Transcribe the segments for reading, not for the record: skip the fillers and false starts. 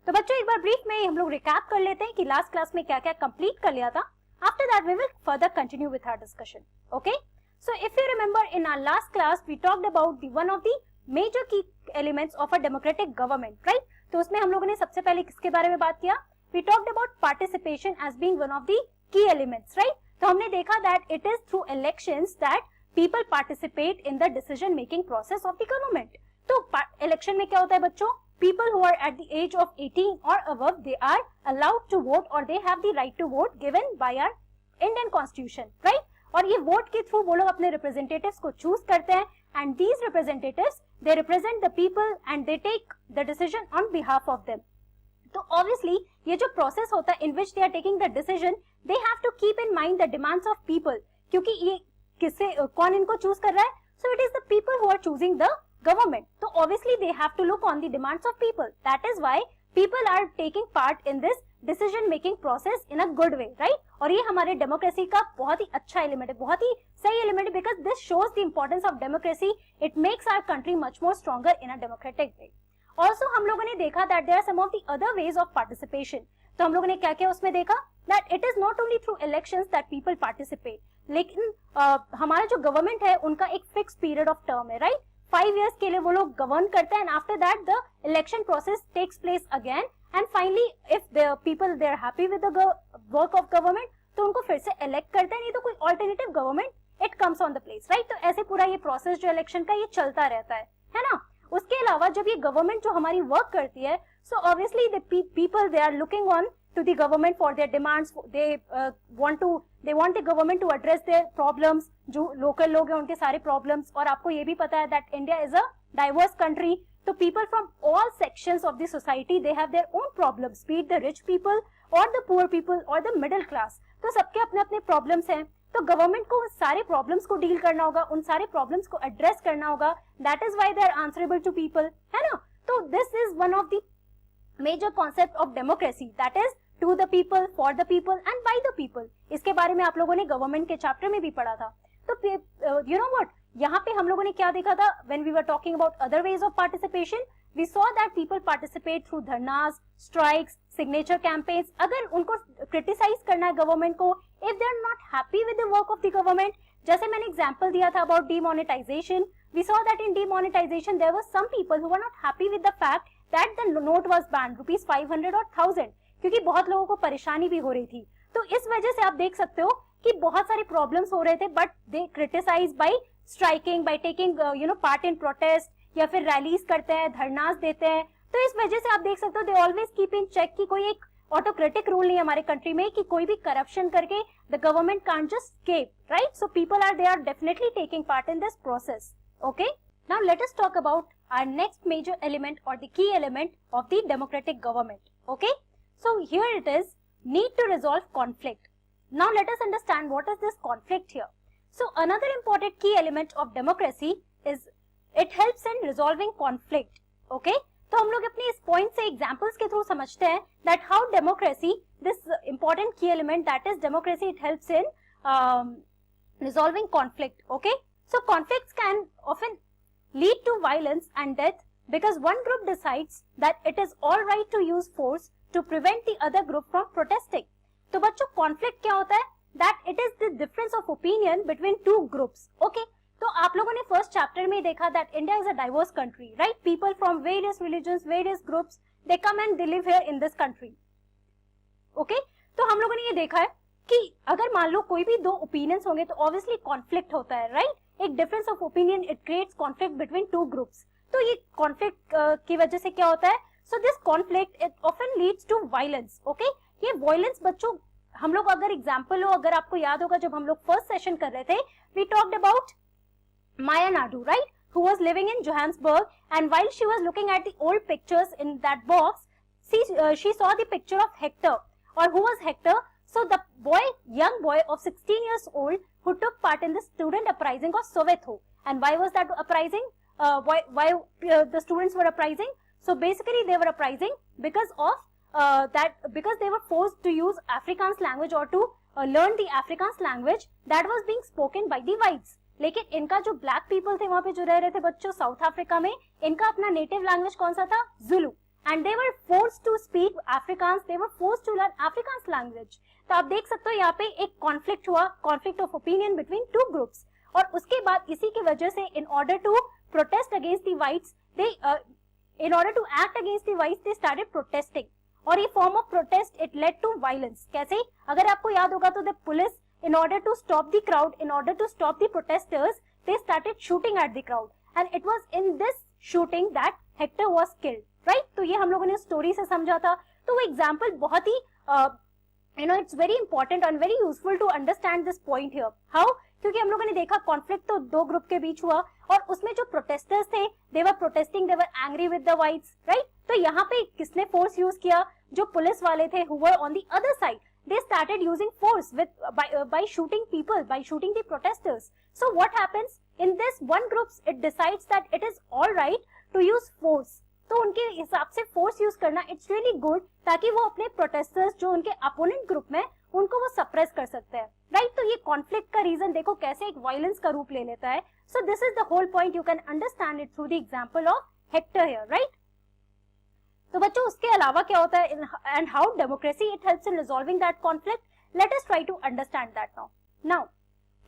तो बच्चों एक बार ब्रीफ में हम लोग रिकैप कर लेते हैं कि लास्ट क्लास में क्या क्या कंप्लीट कर लिया था. After that we will further continue with our discussion. Okay, so if you remember in our last class we talked about the one of the major key elements of a democratic government, right. तो उसमें हम लोगों ने सबसे पहले किसके बारे में बात किया? We talked about participation as being one of the key elements, right. तो हमने देखा that it is through elections that people participate in the decision making process of the government. तो इलेक्शन में क्या होता है बच्चों? People who are at the age of 18 or above, they are allowed to vote or they have the right to vote given by our Indian Constitution, right? और ये vote के through वो लोग अपने रिप्रेजेंटेटिव्स को चूज करते हैं and these representatives they represent the people and they take the decision on behalf of them. तो obviously ये जो प्रोसेस होता है in which they are taking the decision, they have to keep in mind the demands of people, क्योंकि ये किससे कौन इनको चूज कर रहा है? So it is the people who are choosing the government. So obviously they have to look on the demands of people. That is why people are taking part in this decision making process in a good way, right? और ये हमारे democracy का बहुत ही अच्छा element है, बहुत ही सही element है, because this shows the importance of democracy. It makes our country much more stronger in a democratic way. Also हम लोगों ने देखा that there are some of the other ways of participation. तो हम लोगों ने क्या क्या उसमें देखा? That it is not only through elections that people participate, लेकिन हमारा जो गवर्नमेंट है उनका एक फिक्स पीरियड ऑफ टर्म है, राइट. 5 years के लिए वो लोग गवर्न करते हैं, and after that the election process takes place again, and finally if the people they are happy with the work of government तो उनको फिर से इलेक्ट करते हैं, नहीं तो कोई alternative government it comes on the place, right. तो ऐसे पूरा ये प्रोसेस जो इलेक्शन का ये चलता रहता है ना. उसके अलावा जब ये गवर्नमेंट जो हमारी वर्क करती है, so obviously the people they are looking on to the government for their demands. They want the government to address their problems. जो local लोग हैं उनके सारे problems. और आपको ये भी पता है that India is a diverse country. तो people from all sections of the society they have their own problems, be it the rich people or the poor people or the middle class. तो सबके अपने अपने problems हैं. तो government को सारे problems को डील करना होगा, उन सारे प्रॉब्लम्स को एड्रेस करना होगा. That is why they are answerable to people, है ना. तो this is one of the major concept of democracy, that is to the people, for the people and by the people. इसके बारे में आप लोगों ने गवर्नमेंट के चैप्टर में भी पढ़ा था. तो यू नो व्हाट, यहाँ पे हम लोगों ने क्या देखा था? When we were talking about other ways of participation, we saw that people participate through dharnas, strikes, signature campaigns. अगर उनको क्रिटिसाइज करना है गवर्नमेंट को, if they are not happy with the work of the government, जैसे मैंने example दिया था about demonetisation, we saw that in demonetisation there were some people who were not happy with the fact that the note was banned, rupees 500 और 1000, क्योंकि बहुत लोगों को परेशानी भी हो रही थी. तो इस वजह से आप देख सकते हो कि बहुत सारे प्रॉब्लम्स हो रहे थे, but they criticise by striking, by taking part in protest, या फिर रैलीज करते हैं, धरनास देते हैं. तो इस वजह से आप देख सकते हो they always keep in check कि कोई एक ऑटोक्रेटिक रूल नहीं है हमारे कंट्री में कि कोई भी करप्शन करके the government can't just escape, right. So people are definitely taking part in this process. Okay, now let us talk about our next major element or the key element of the democratic government. Okay, so here it is, need to resolve conflict. Now let us understand what is this conflict here. So another important key element of democracy is it helps in resolving conflict. Okay, तो हम लोग अपने इस point से examples के through समझते हैं that how democracy, this important key element that is democracy, it helps in resolving conflict. Okay, so conflicts can often lead to violence and death because one group decides that it is all right to use force to prevent the other group from protesting. तो बच्चों conflict क्या होता है? That it is the difference of opinion between two groups. Okay, तो आप लोगों ने first chapter में देखा that India is a diverse country, right? People from various religions, various groups, they come and they live here in this country. Okay, तो हम लोगों ने ये देखा है कि अगर मान लो कोई भी दो ओपिनियंस होंगे तो ऑब्वियसली कॉन्फ्लिक्ट होता है, राइट. एक difference of opinion it creates conflict between two groups. तो ये कॉन्फ्लिक्ट की वजह से क्या होता है? So this conflict it often leads to violence. Okay, ये वायलेंस बच्चों हम लोग अगर एग्जांपल हो, अगर आपको याद होगा जब हम लोग फर्स्ट सेशन कर रहे थे, we talked about Maya Naidu, right, who was living in Johannesburg, and while she was looking at the old pictures in that box, she saw the picture of Hector. Or who was Hector? So the young boy of 16 years old who took part in the student uprising of Soweto. And why was that uprising? Why the students were uprising? So basically they were uprising because of because they were forced to use Afrikaans language or to learn the Afrikaans language that was being spoken by the whites. लेकिन इनका जो black people थे वहां पे जो रह रहे थे बच्चों साउथ अफ्रीका में, इनका अपना नेटिव लैंग्वेज कौन सा था? Julu. and they were forced to speak Afrikaans, they were forced to learn Afrikaans language. तो आप देख सकते हो यहाँ पे एक कॉन्फ्लिक्ट हुआ, conflict of opinion between two groups, और उसके बाद इसी की वजह से in order to protest against the whites, they in order to act against the whites they started protesting, और ये form of protest it led to violence. कैसे? अगर आपको याद होगा तो the police in order to stop the crowd, in order to stop the protesters, they started shooting at the crowd, and it was in this shooting that Hector was killed, right? तो ये हम लोगों ने story से समझा था. तो वो एग्जाम्पल बहुत ही it's very important and very useful to understand this point here. How? क्योंकि हम लोगों ने देखा कॉन्फ्लिक्ट तो दो ग्रुप के बीच हुआ, और उसमें जो प्रोटेस्टर्स थे they were protesting, they were angry with the whites, right? तो यहाँ पे किसने फोर्स यूज किया? जो पुलिस वाले थे who were on the other side, they started using force by shooting people, by shooting the protesters. So what happens in this one group? It decides that it is all right to use force. तो उनके हिसाब से force use करना it's really good, ताकि वो अपने protesters जो उनके अपोनेंट ग्रुप में उनको वो सप्रेस कर सकते हैं, राइट? तो ये कॉन्फ्लिक्ट का रीजन देखो कैसे एक वायलेंस का रूप ले लेता है. So this is the whole point, you can understand it through the example of Hector here, right? तो बच्चों उसके अलावा क्या होता है and how democracy it helps in resolving that conflict. Let us try to understand that now. Now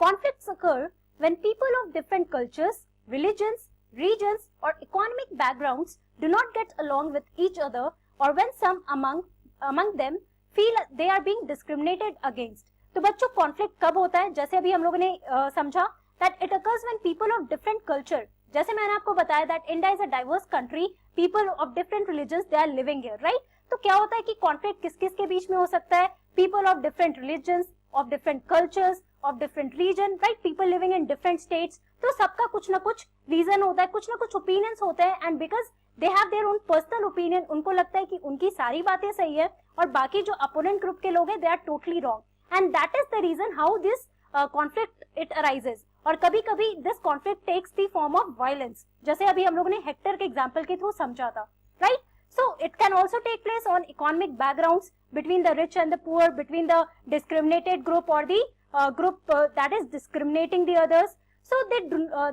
conflicts occur when people of different cultures, religions, regions or economic backgrounds do not get along with each other, or when some among them feel they are being discriminated against. तो बच्चों conflict कब होता है? जैसे अभी हम लोगों ने समझा that it occurs when people of different culture, जैसे मैंने आपको बताया that India is a diverse country, people of different religions they are living here, right? तो क्या होता है कि कॉन्फ्लिक्ट किस किस के बीच में हो सकता है? people of different religions, of different cultures, of different region, right? people living in different states. तो सबका कुछ ना कुछ रीजन होता है, कुछ ना कुछ ओपिनियंस होते हैं, and because they have their own personal opinion, उनको लगता है कि उनकी सारी बातें सही है और बाकी जो अपोनेंट ग्रुप के लोग हैं they are totally wrong, and that is the reason how this conflict it arises. और कभी कभी this conflict takes the form of violence, जैसे अभी हम लोगों ने हेक्टर के एग्जाम्पल के थ्रू समझा था, right? So it can also take place on economic backgrounds, between the rich and the poor, between the discriminated group or the group that is discriminating the others. So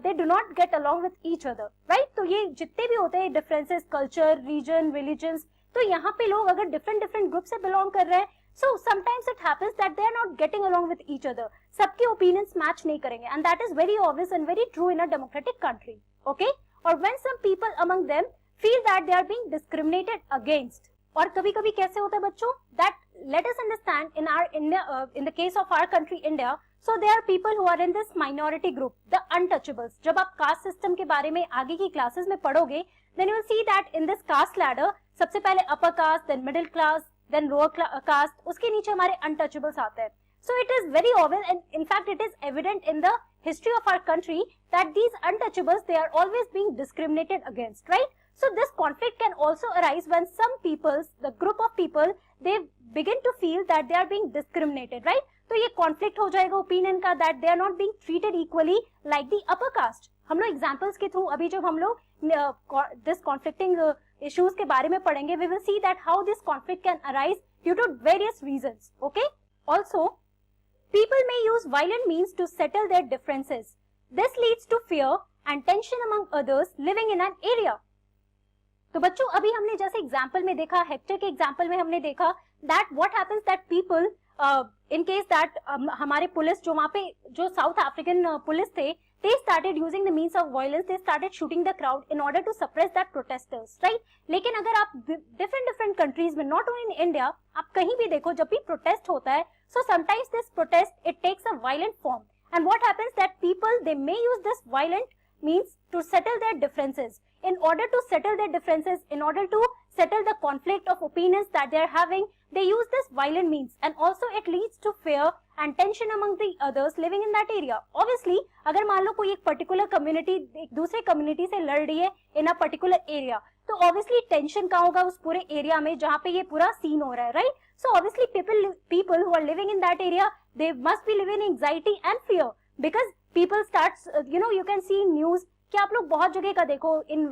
they do not get along with each other, right? तो ये जितने भी होते हैं differences, culture, region, religions, तो यहाँ पे लोग अगर different group से belong कर रहे हैं, so sometimes it happens that they are not getting along with each other. सबके opinions match नहीं करेंगे, and that is very obvious and very true in a democratic country, okay? Or when some people among them feel that they are being discriminated against. और कभी कभी कैसे होता है बच्चों? That let us understand in our India, in the case of our country India, so there are people who are in this minority group, the untouchables. जब आप caste system के बारे में आगे की classes में पढ़ोगे, then you will see that in this caste ladder, सबसे पहले upper caste, then middle class, then lower caste, उसके नीचे हमारे untouchables आते हैं. So it is very obvious, and in fact it is evident in the history of our country that these untouchables, they are always being discriminated against, right? So this conflict can also arise when some peoples, the group of people, they begin to feel that they are being discriminated, right? तो ये conflict हो जाएगा opinion का that they are not being treated equally like the upper caste. हम लोग examples के through अभी जब हम लोग this conflicting issues के बारे में पढ़ेंगे, we will see that how this conflict can arise due to various reasons, okay? Also, people may use violent means to settle their differences. This leads to fear and tension among others living in an area. तो बच्चों अभी हमने जैसे example में देखा, Hector के example में हमने देखा that what happens that people in case that हमारे पुलिस जो वहाँ पे जो साउथ अफ्रीकन पुलिस थे, they started using the means of violence, they started shooting the crowd in order to suppress that protesters, right? लेकिन अगर आप different countries में, not only in India, आप कहीं भी देखो जब भी protest होता है, so sometimes this protest it takes a violent form, and what happens that people they may use this violent means to settle their differences. In order to settle their differences, in order to settle the conflict of opinions that they are having, they use this violent means, and also it leads to fear and tension among the others living in that area. Obviously, अगर मान लो कोई एक particular community एक दूसरे community से लड़ रही है in a particular area, तो obviously tension कहाँ होगा उस पूरे area में जहाँ पे ये पूरा scene हो रहा है, right? So obviously people who are living in that area, they must be living in anxiety and fear, because people starts you can see in news कि आप लोग बहुत जगह का देखो इन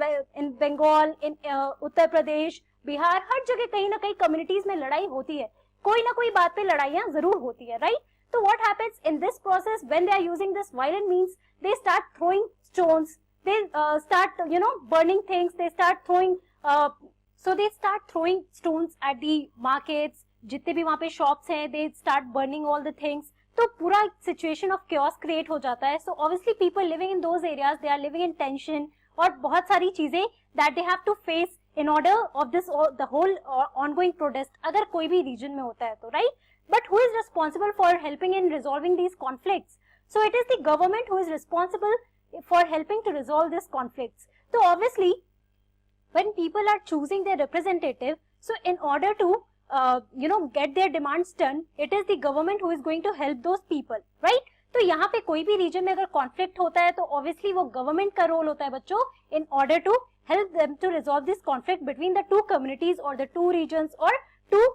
बंगाल, इन उत्तर प्रदेश, बिहार, हर जगह कहीं ना कहीं कम्युनिटीज में लड़ाई होती है, कोई ना कोई बात पे लड़ाइयां जरूर होती है, राइट? तो what happens in this process when they are using this violent means, they start throwing stones, they start burning things, they start throwing So they start throwing stones at the markets, जितने भी वहाँ पे shops हैं, they start burning all the things. तो पूरा situation of chaos create हो जाता है. So obviously people living in those areas, they are living in tension और बहुत सारी चीजें that they have to face in order of this the whole ongoing protest. अगर कोई भी region में होता है तो, right? But who is responsible for helping in resolving these conflicts? So it is the government who is responsible for helping to resolve these conflicts. So obviously, when people are choosing their representative, so in order to get their demands done, it is the government who is going to help those people, right? तो यहाँ पे कोई भी region में अगर conflict होता है तो obviously वो government का role होता है बच्चों in order to help them to resolve this conflict between the two communities or the two regions or two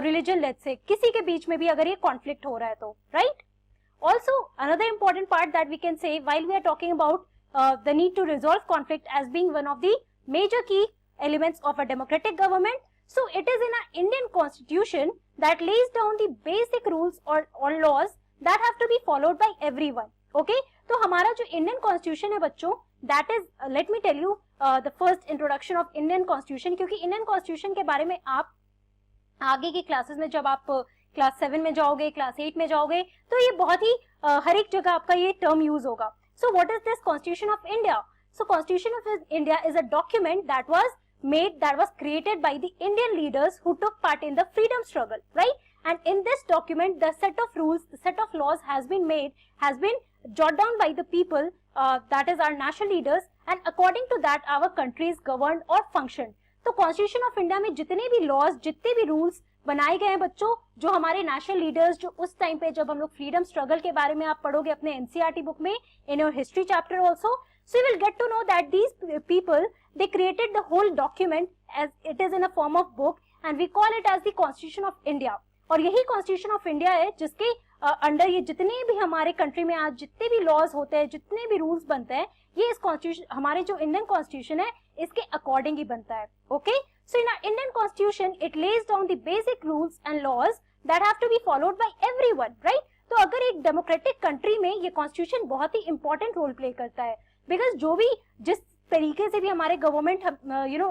religion, let's say. किसी के बीच में भी अगर ये conflict हो रहा है तो, right? Also, another important part that we can say while we are talking about the need to resolve conflict as being one of the major key elements of a democratic government. So, it is in our Indian constitution that lays down the basic rules or laws that have to be followed by everyone. Okay? तो हमारा जो Indian constitution है बच्चों, that is, let me tell you the first introduction of Indian constitution, क्योंकि Indian constitution के बारे में आप आगे की क्लासेस में जब आप क्लास 7 में जाओगे, क्लास 8 में जाओगे, तो ये बहुत ही हर एक जगह आपका ये टर्म यूज होगा. So what is this constitution of India? So constitution of India is a document that was created by the Indian leaders who took part in the freedom struggle, right? And in this document, the set of rules, the set of laws has been jotted down by the people, that is our national leaders, and according to that, our country is governed or functioned. तो constitution of India में जितने भी laws, जितने भी rules बनाए गए हैं बच्चों, जो हमारे नेशनल लीडर्स, जो उस टाइम पे जब हम लोग फ्रीडम स्ट्रगल के बारे में आप पढ़ोगे अपने एनसीईआरटी बुक में, in your history chapter also, so you will get to know that these people they created the whole document as it is in a form of book and we call it as the constitution of India. और यही constitution of India है जिसके under ये जितने भी हमारे country में आज जितने भी लॉज होते हैं, जितने भी रूल्स बनते हैं, ये इस कॉन्स्टिट्यूशन, हमारे जो इंडियन कॉन्स्टिट्यूशन है, इसके अकॉर्डिंग ही बनता है. Okay, so in our Indian constitution it lays down the basic rules and laws that have to be followed by everyone, right? तो अगर एक डेमोक्रेटिक कंट्री में ये कॉन्स्टिट्यूशन बहुत ही इंपॉर्टेंट रोल प्ले करता है, बिकॉज जो भी जिस तरीके से भी हमारे government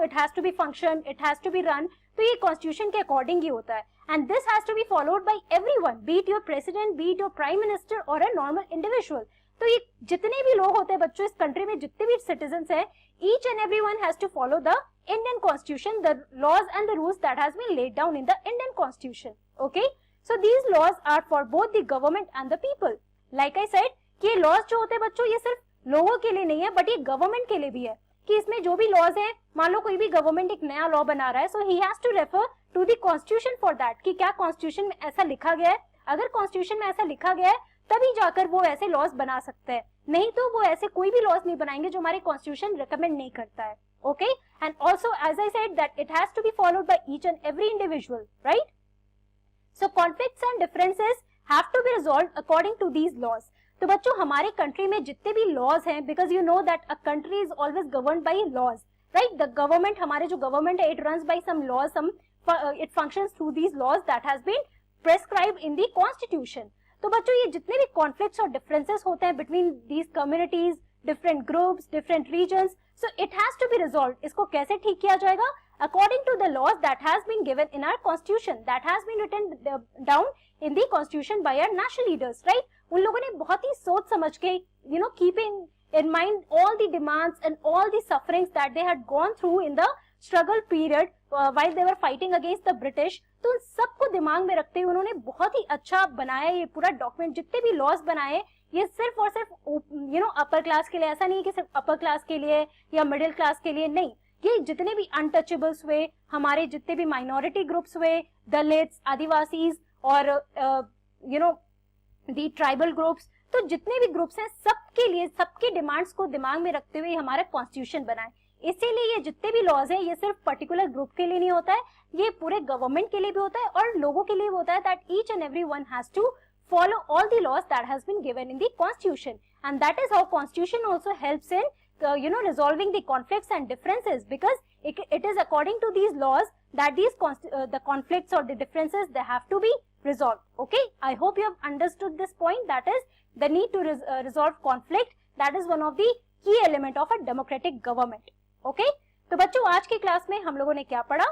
it has to be function, it has to be run, तो ये कॉन्स्टिट्यूशन के अकॉर्डिंग ही होता है. And this has to be followed by everyone, be it your president, be it your prime minister और अ नॉर्मल इंडिविजुअल. तो ये जितने भी लोग होते हैं बच्चों इस कंट्री में, जितने भी सिटीजन्स हैं, each and everyone has to follow the Indian constitution, the laws and the rules that has been laid down in the Indian constitution. Okay, so these laws are for both the government and the people. Like I said कि ये laws जो होते हैं बच्चों, ये सिर्फ लोगों के लिए नहीं है, बट ये गवर्नमेंट के लिए भी है, कि इसमें जो भी laws हैं, मान लो कोई भी गवर्नमेंट एक नया लॉ बना रहा है, so he has to refer to the constitution for that, कि क्या कॉन्स्टिट्यूशन में ऐसा लिखा गया है. अगर कॉन्स्टिट्यूशन में ऐसा लिखा गया है तभी जाकर वो ऐसे लॉज बना सकते हैं, नहीं तो वो ऐसे कोई भी लॉज नहीं बनाएंगे जो हमारे कॉन्स्टिट्यूशन रिकमेंड नहीं करता है. Okay, and also as I said that it has to be followed by each and every individual, right? So conflicts and differences have to be resolved according to these laws. तो बच्चों हमारे country में जितने भी laws हैं, because you know that a country is always governed by laws, right? The government, हमारे जो government है, it runs by some laws, some it functions through these laws that has been prescribed in the constitution. तो बच्चों ये जितने भी conflicts और differences होते हैं between these communities, different groups, different regions, so it has to be resolved. इसको कैसे ठीक किया जाएगा? According to the laws that has been given in our constitution, that has been written down in the constitution by our national leaders, right? उन लोगों ने बहुत ही सोच समझ के, keeping in mind all the demands and all the sufferings that they had gone through in the struggle period while they were fighting against the British, तो सबको दिमाग में रखते हुए उन्होंने बहुत ही अच्छा बनाया ये पूरा डॉक्यूमेंट. जितने भी लॉज बनाए, ये सिर्फ और सिर्फ अपर क्लास के लिए, ऐसा नहीं कि सिर्फ अपर क्लास के लिए या मिडिल क्लास के लिए, नहीं, ये जितने भी अनटचेबल्स हुए, हमारे जितने भी माइनॉरिटी ग्रुप्स हुए, दलित्स, आदिवासीज और दी ट्राइबल ग्रुप्स, तो जितने भी ग्रुप्स हैं सबके लिए, सबकी डिमांड्स को दिमाग में रखते हुए हमारा कॉन्स्टिट्यूशन बना है. इसीलिए ये जितने भी लॉज हैं, ये सिर्फ पर्टिकुलर ग्रुप के लिए नहीं होता है, ये पूरे गवर्नमेंट के लिए भी होता है और लोगों के लिए भी होता है, that each and every one has to follow all the laws that has been given in the constitution, and that is how constitution also helps in resolving the conflicts and differences, because it is according to these laws that these the conflicts or the differences, they have to be resolved. Okay, I hope you have understood this point, that is the need to resolve conflict. That is one of the key element of a democratic government. Okay, तो बच्चों आज की class में हम लोगों ने क्या पढ़ा?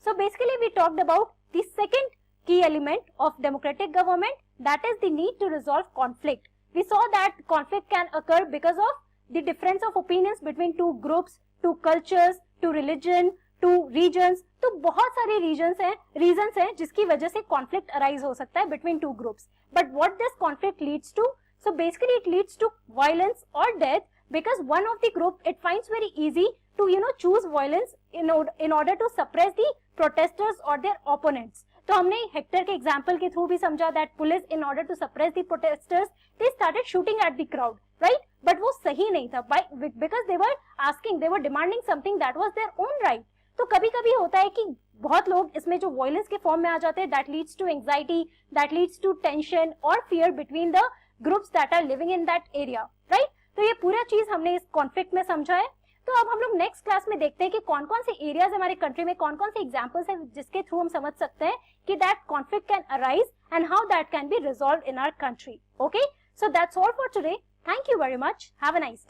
So basically we talked about the second key element of democratic government, that is the need to resolve conflict. We saw that conflict can occur because of the difference of opinions between two groups, two cultures, two religion, two regions. तो बहुत सारे reasons हैं जिसकी वजह से conflict arise हो सकता है between two groups. But what this conflict leads to? So basically it leads to violence or death because one of the group it finds very easy to choose violence in order to suppress the protesters or their opponents. तो हमने Hector के example के through भी समझा that police in order to suppress the protesters they started shooting at the crowd, right? But वो सही नहीं था because they were demanding something that was their own right. तो कभी कभी होता है कि बहुत लोग इसमें जो वायलेंस के फॉर्म में आ जाते हैं, that leads to anxiety, that leads to tension और fear between the groups that are living in that area, right? तो ये पूरा चीज हमने इस कॉन्फ्लिक्ट में समझा है. तो अब हम लोग नेक्स्ट क्लास में देखते हैं कि कौन कौन से एरियाज हमारे कंट्री में, कौन कौन से एग्जांपल्स हैं जिसके थ्रू हम समझ सकते हैं कि that conflict can arise and how that can be resolved in our country. Okay, so that's all for today. Thank you very much. Have a nice day.